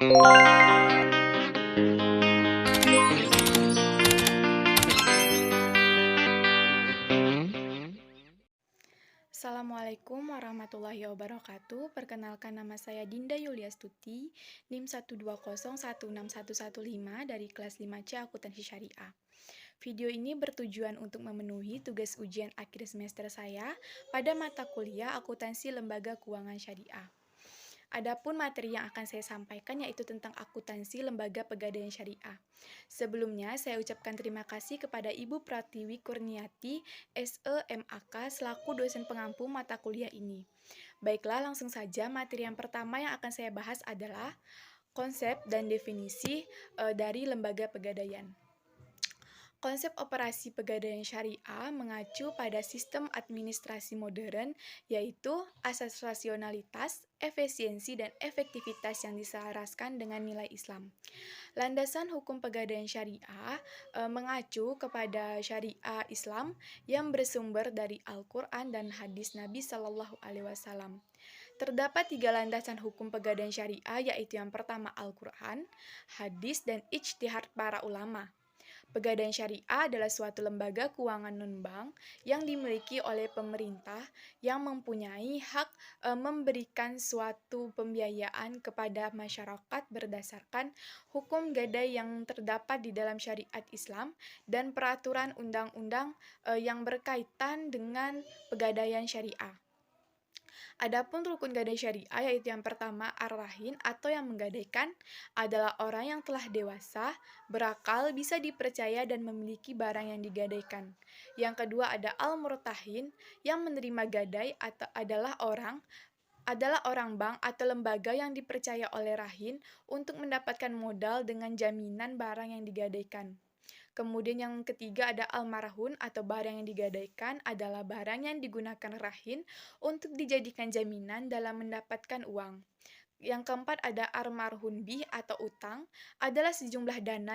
Assalamualaikum warahmatullahi wabarakatuh. Perkenalkan, nama saya Dinda Yuliastuti, NIM 120161115 dari kelas 5C Akuntansi Syariah. Video ini bertujuan untuk memenuhi tugas ujian akhir semester saya pada mata kuliah Akuntansi Lembaga Keuangan Syariah. Adapun materi yang akan saya sampaikan yaitu tentang akuntansi lembaga pegadaian syariah. Sebelumnya, saya ucapkan terima kasih kepada Ibu Pratiwi Kurniati, SEMAK, selaku dosen pengampu mata kuliah ini. Baiklah, langsung saja materi yang pertama yang akan saya bahas adalah konsep dan definisi dari lembaga pegadaian. Konsep operasi pegadaian syariah mengacu pada sistem administrasi modern, yaitu asas rasionalitas, efisiensi, dan efektivitas yang diselaraskan dengan nilai Islam. Landasan hukum pegadaian syariah mengacu kepada syariah Islam yang bersumber dari Al-Quran dan hadis Nabi Shallallahu Alaihi Wasallam. Terdapat 3 landasan hukum pegadaian syariah, yaitu yang pertama Al-Quran, hadis, dan ijtihad para ulama. Pegadaian syariah adalah suatu lembaga keuangan non-bank yang dimiliki oleh pemerintah yang mempunyai hak memberikan suatu pembiayaan kepada masyarakat berdasarkan hukum gadai yang terdapat di dalam syariat Islam dan peraturan undang-undang yang berkaitan dengan pegadaian syariah. Adapun rukun gadai syariah yaitu yang pertama ar-rahin atau yang menggadaikan adalah orang yang telah dewasa, berakal, bisa dipercaya dan memiliki barang yang digadaikan. Yang kedua ada al-murtahin yang menerima gadai atau adalah orang bank atau lembaga yang dipercaya oleh rahin untuk mendapatkan modal dengan jaminan barang yang digadaikan. Kemudian yang ketiga ada al-marhun atau barang yang digadaikan adalah barang yang digunakan rahin untuk dijadikan jaminan dalam mendapatkan uang. Yang keempat ada ar-marhun bih atau utang, adalah sejumlah dana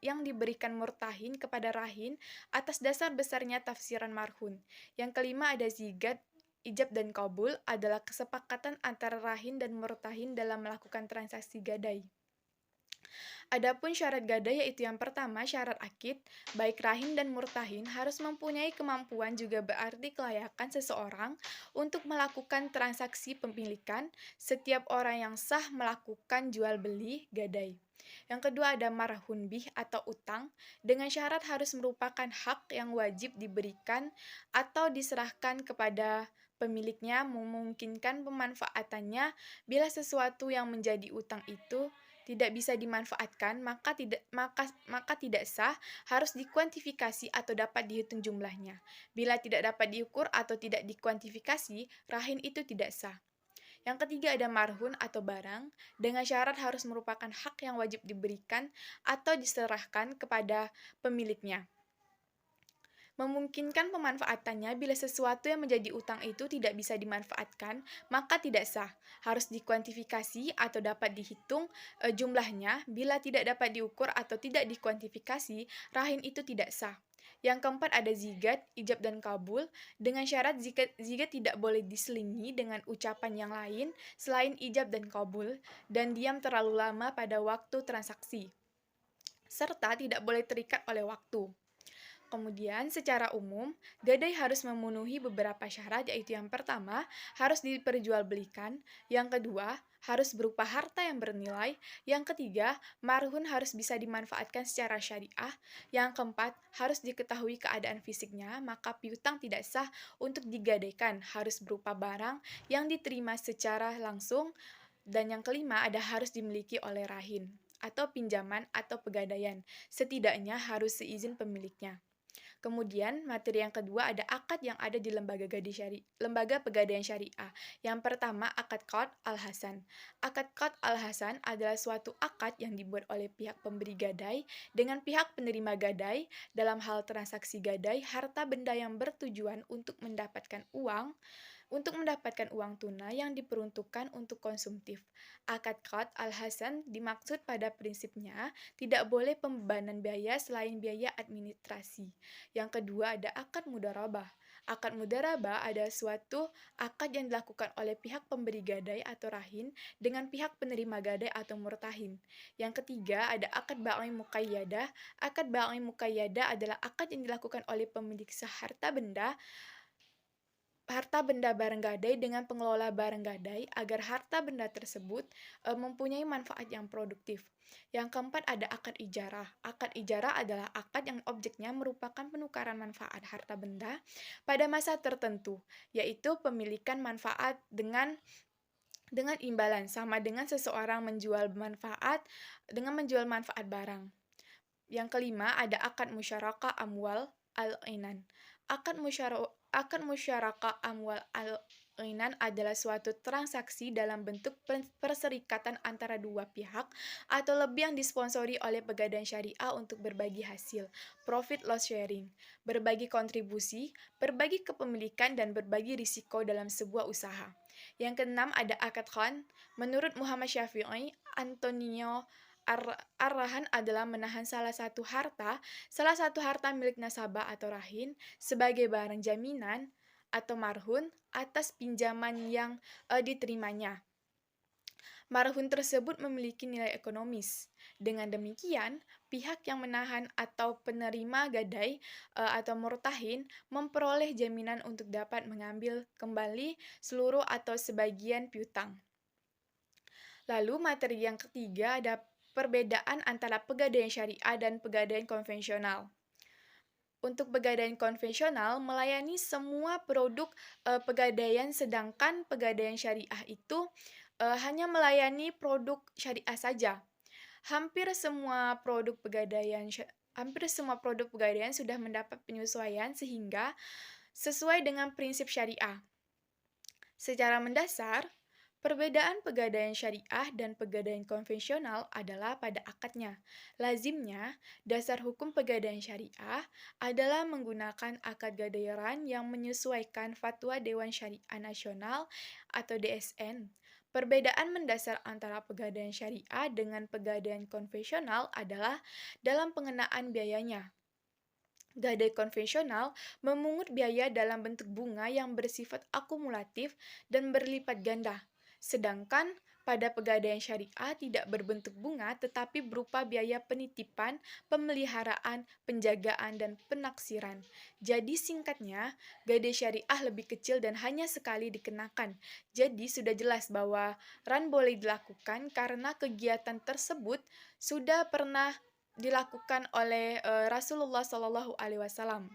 yang diberikan murtahin kepada rahin atas dasar besarnya tafsiran marhun. Yang kelima ada zigat, ijab dan qabul, adalah kesepakatan antara rahin dan murtahin dalam melakukan transaksi gadai. Adapun syarat gadai yaitu yang pertama syarat akid, baik rahin dan murtahin harus mempunyai kemampuan juga berarti kelayakan seseorang untuk melakukan transaksi pemilikan, setiap orang yang sah melakukan jual beli gadai. Yang kedua ada marhun bih atau utang, dengan syarat harus merupakan hak yang wajib diberikan atau diserahkan kepada pemiliknya, memungkinkan pemanfaatannya bila sesuatu yang menjadi utang itu tidak bisa dimanfaatkan, maka tidak sah, harus dikuantifikasi atau dapat dihitung jumlahnya. Bila tidak dapat diukur atau tidak dikuantifikasi, rahin itu tidak sah. Yang ketiga ada marhun atau barang, dengan syarat harus merupakan hak yang wajib diberikan atau diserahkan kepada pemiliknya. Memungkinkan pemanfaatannya bila sesuatu yang menjadi utang itu tidak bisa dimanfaatkan, maka tidak sah, harus dikuantifikasi atau dapat dihitung jumlahnya. Bila tidak dapat diukur atau tidak dikuantifikasi, rahin itu tidak sah. Yang keempat ada zigat, ijab dan kabul, dengan syarat zigat tidak boleh diselingi dengan ucapan yang lain selain ijab dan kabul, dan diam terlalu lama pada waktu transaksi, serta tidak boleh terikat oleh waktu. Kemudian, secara umum, gadai harus memenuhi beberapa syarat, yaitu yang pertama, harus diperjualbelikan, yang kedua, harus berupa harta yang bernilai, yang ketiga, marhun harus bisa dimanfaatkan secara syariah, yang keempat, harus diketahui keadaan fisiknya, maka piutang tidak sah untuk digadaikan, harus berupa barang yang diterima secara langsung, dan yang kelima, ada harus dimiliki oleh rahin, atau pinjaman atau pegadaian, setidaknya harus seizin pemiliknya. Kemudian, materi yang kedua ada akad yang ada di lembaga pegadaian syariah. Yang pertama, akad qad al-hasan. Akad qad al-hasan adalah suatu akad yang dibuat oleh pihak pemberi gadai dengan pihak penerima gadai dalam hal transaksi gadai harta benda yang bertujuan untuk mendapatkan uang tunai yang diperuntukkan untuk konsumtif. Akad qad al-hasan dimaksud pada prinsipnya tidak boleh pembebanan biaya selain biaya administrasi. Yang kedua ada akad mudharabah. Akad mudharabah adalah suatu akad yang dilakukan oleh pihak pemberi gadai atau rahin dengan pihak penerima gadai atau murtahin. Yang ketiga ada akad ba'i muqayyadah. Akad ba'i muqayyadah adalah akad yang dilakukan oleh pemilik harta benda barang gadai dengan pengelola barang gadai agar harta benda tersebut mempunyai manfaat yang produktif. Yang keempat ada akad ijarah. Akad ijarah adalah akad yang objeknya merupakan penukaran manfaat harta benda pada masa tertentu, yaitu pemilikan manfaat dengan imbalan sama dengan seseorang menjual manfaat barang. Yang kelima ada akad musyarakah amwal al-inan. Akad musyarakah amwal al-inan adalah suatu transaksi dalam bentuk perserikatan antara dua pihak atau lebih yang disponsori oleh Pegadaian Syariah untuk berbagi hasil, profit loss sharing, berbagi kontribusi, berbagi kepemilikan dan berbagi risiko dalam sebuah usaha. Yang keenam ada akad khan. Menurut Muhammad Syafi'i, Antonio Ar-Rahan adalah menahan salah satu harta milik nasabah atau rahin sebagai barang jaminan atau marhun atas pinjaman yang diterimanya. Marhun tersebut memiliki nilai ekonomis. Dengan demikian, pihak yang menahan atau penerima gadai atau murtahin memperoleh jaminan untuk dapat mengambil kembali seluruh atau sebagian piutang. Lalu materi yang ketiga ada perbedaan antara pegadaian syariah dan pegadaian konvensional. Untuk pegadaian konvensional melayani semua produk pegadaian, sedangkan pegadaian syariah itu hanya melayani produk syariah saja. Hampir semua produk pegadaian sudah mendapat penyesuaian sehingga sesuai dengan prinsip syariah. Secara mendasar, perbedaan pegadaian syariah dan pegadaian konvensional adalah pada akadnya. Lazimnya, dasar hukum pegadaian syariah adalah menggunakan akad gadaian yang menyesuaikan Fatwa Dewan Syariah Nasional atau DSN. Perbedaan mendasar antara pegadaian syariah dengan pegadaian konvensional adalah dalam pengenaan biayanya. Gadai konvensional memungut biaya dalam bentuk bunga yang bersifat akumulatif dan berlipat ganda. Sedangkan pada pegadaian syariah tidak berbentuk bunga tetapi berupa biaya penitipan, pemeliharaan, penjagaan, dan penaksiran. Jadi singkatnya, gadai syariah lebih kecil dan hanya sekali dikenakan. Jadi sudah jelas bahwa ran boleh dilakukan karena kegiatan tersebut sudah pernah dilakukan oleh Rasulullah Shallallahu Alaihi Wasallam.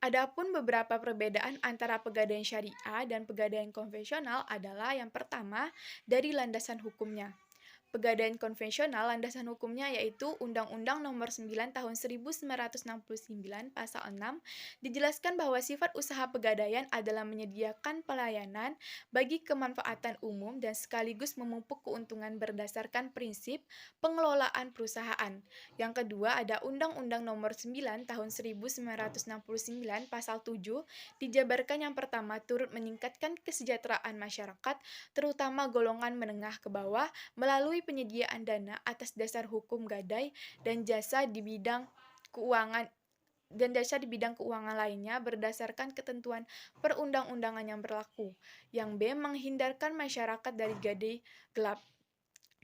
Adapun beberapa perbedaan antara pegadaian syariah dan pegadaian konvensional adalah yang pertama dari landasan hukumnya. Pegadaian konvensional landasan hukumnya yaitu Undang-Undang Nomor 9 Tahun 1969 Pasal 6 dijelaskan bahwa sifat usaha pegadaian adalah menyediakan pelayanan bagi kemanfaatan umum dan sekaligus memupuk keuntungan berdasarkan prinsip pengelolaan perusahaan. Yang kedua ada Undang-Undang Nomor 9 Tahun 1969 Pasal 7 dijabarkan yang pertama turut meningkatkan kesejahteraan masyarakat terutama golongan menengah ke bawah melalui penyediaan dana atas dasar hukum gadai dan jasa di bidang keuangan lainnya berdasarkan ketentuan perundang-undangan yang berlaku. Yang B. Menghindarkan masyarakat dari gadai gelap,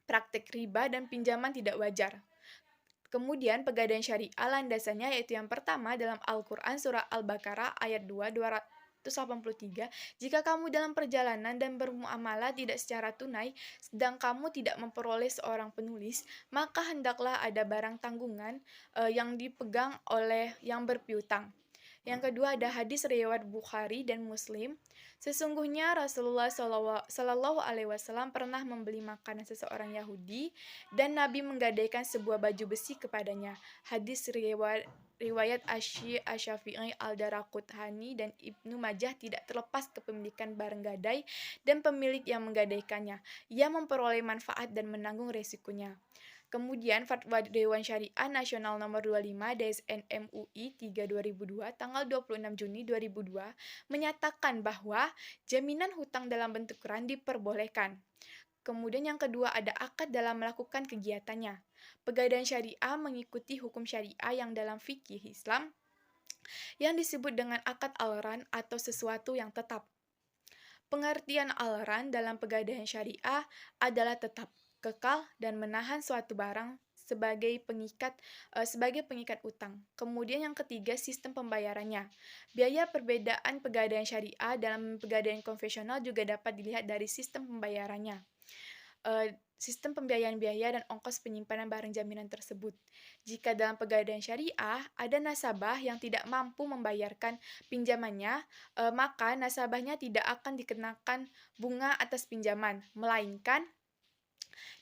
praktik riba dan pinjaman tidak wajar. Kemudian pegadaian syariah landasannya yaitu yang pertama dalam Al-Quran surah Al-Baqarah ayat 283, jika kamu dalam perjalanan dan bermuamalah tidak secara tunai, sedang kamu tidak memperoleh seorang penulis, maka hendaklah ada barang tanggungan yang dipegang oleh yang berpiutang. Yang kedua ada hadis riwayat Bukhari dan Muslim. Sesungguhnya Rasulullah Shallallahu Alaihi Wasallam pernah membeli makanan seseorang Yahudi dan Nabi menggadaikan sebuah baju besi kepadanya. Hadis riwayat Asy-Syafi'i, Al-Daraqutni dan Ibnu Majah tidak terlepas kepemilikan barang gadai dan pemilik yang menggadaikannya. Ia memperoleh manfaat dan menanggung resikonya. Kemudian Fatwa Dewan Syariah Nasional Nomor 25 DSN MUI 3/2002 tanggal 26 Juni 2002 menyatakan bahwa jaminan hutang dalam bentuk ran diperbolehkan. Kemudian yang kedua ada akad dalam melakukan kegiatannya. Pegadaian syariah mengikuti hukum syariah yang dalam fikih Islam yang disebut dengan akad al-ran atau sesuatu yang tetap. Pengertian al-ran dalam pegadaian syariah adalah tetap, kekal, dan menahan suatu barang sebagai pengikat utang. Kemudian yang ketiga, sistem pembayarannya. Biaya perbedaan pegadaian syariah dalam pegadaian konvensional juga dapat dilihat dari sistem pembayarannya. Sistem pembiayaan biaya dan ongkos penyimpanan barang jaminan tersebut. Jika dalam pegadaian syariah ada nasabah yang tidak mampu membayarkan pinjamannya, maka nasabahnya tidak akan dikenakan bunga atas pinjaman, melainkan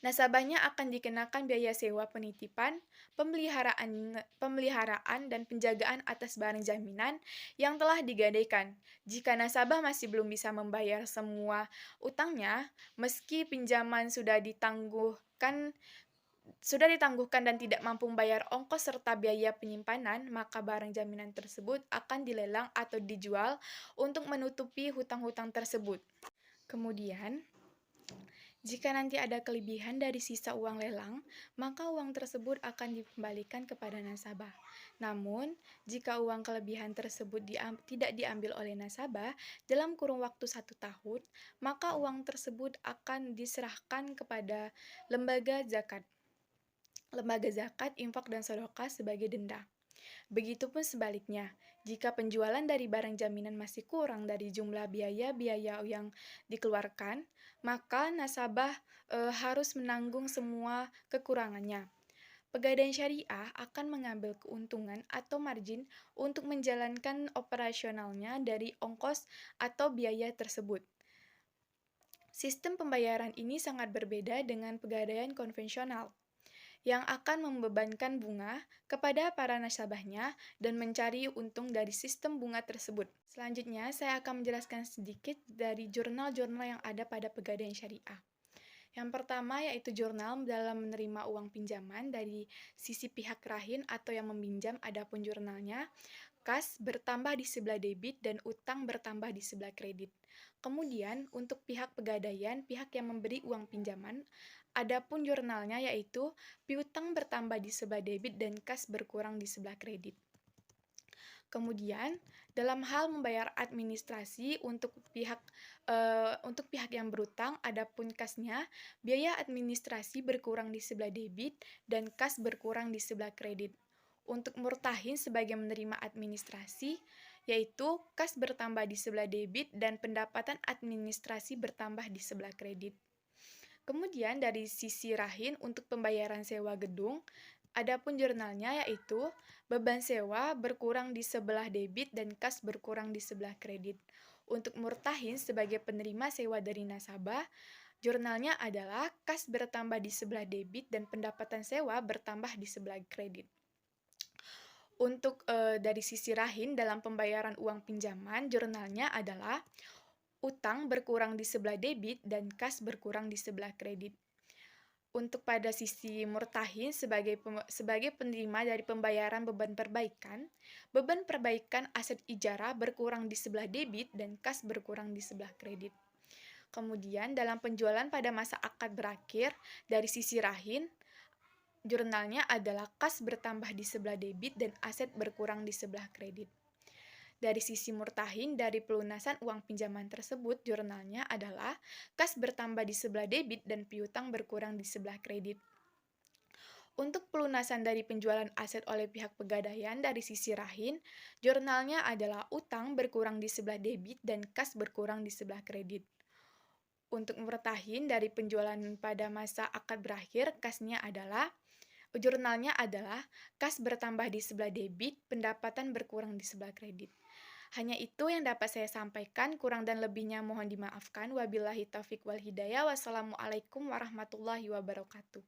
nasabahnya akan dikenakan biaya sewa penitipan, pemeliharaan dan penjagaan atas barang jaminan yang telah digadaikan. Jika nasabah masih belum bisa membayar semua utangnya, meski pinjaman sudah ditangguhkan dan tidak mampu membayar ongkos serta biaya penyimpanan, maka barang jaminan tersebut akan dilelang atau dijual untuk menutupi hutang-hutang tersebut. Kemudian, jika nanti ada kelebihan dari sisa uang lelang, maka uang tersebut akan dikembalikan kepada nasabah. Namun, jika uang kelebihan tersebut tidak diambil oleh nasabah dalam kurun waktu 1 tahun, maka uang tersebut akan diserahkan kepada lembaga zakat, infak, dan sedekah sebagai denda. Begitupun sebaliknya, jika penjualan dari barang jaminan masih kurang dari jumlah biaya-biaya yang dikeluarkan, maka nasabah harus menanggung semua kekurangannya. Pegadaian syariah akan mengambil keuntungan atau margin untuk menjalankan operasionalnya dari ongkos atau biaya tersebut. Sistem pembayaran ini sangat berbeda dengan pegadaian konvensional, yang akan membebankan bunga kepada para nasabahnya dan mencari untung dari sistem bunga tersebut. Selanjutnya, saya akan menjelaskan sedikit dari jurnal-jurnal yang ada pada pegadaian syariah. Yang pertama yaitu jurnal dalam menerima uang pinjaman dari sisi pihak rahin atau yang meminjam, adapun jurnalnya kas bertambah di sebelah debit dan utang bertambah di sebelah kredit. Kemudian, untuk pihak pegadaian, pihak yang memberi uang pinjaman, adapun jurnalnya yaitu piutang bertambah di sebelah debit dan kas berkurang di sebelah kredit. Kemudian, dalam hal membayar administrasi untuk pihak yang berutang, adapun kasnya, biaya administrasi berkurang di sebelah debit dan kas berkurang di sebelah kredit. Untuk murtahin sebagai menerima administrasi, yaitu kas bertambah di sebelah debit dan pendapatan administrasi bertambah di sebelah kredit. Kemudian dari sisi rahin untuk pembayaran sewa gedung, adapun jurnalnya yaitu beban sewa berkurang di sebelah debit dan kas berkurang di sebelah kredit. Untuk murtahin sebagai penerima sewa dari nasabah, jurnalnya adalah kas bertambah di sebelah debit dan pendapatan sewa bertambah di sebelah kredit. Untuk dari sisi rahin dalam pembayaran uang pinjaman, jurnalnya adalah utang berkurang di sebelah debit dan kas berkurang di sebelah kredit. Untuk pada sisi murtahin sebagai penerima dari pembayaran beban perbaikan aset ijarah berkurang di sebelah debit dan kas berkurang di sebelah kredit. Kemudian dalam penjualan pada masa akad berakhir dari sisi rahin, jurnalnya adalah kas bertambah di sebelah debit dan aset berkurang di sebelah kredit. Dari sisi murtahin dari pelunasan uang pinjaman tersebut, jurnalnya adalah kas bertambah di sebelah debit dan piutang berkurang di sebelah kredit. Untuk pelunasan dari penjualan aset oleh pihak pegadaian dari sisi rahin, jurnalnya adalah utang berkurang di sebelah debit dan kas berkurang di sebelah kredit. Untuk murtahin dari penjualan pada masa akad berakhir, jurnalnya adalah kas bertambah di sebelah debit, pendapatan berkurang di sebelah kredit. Hanya itu yang dapat saya sampaikan, kurang dan lebihnya mohon dimaafkan. Wabillahi taufiq wal hidayah. Wassalamualaikum warahmatullahi wabarakatuh.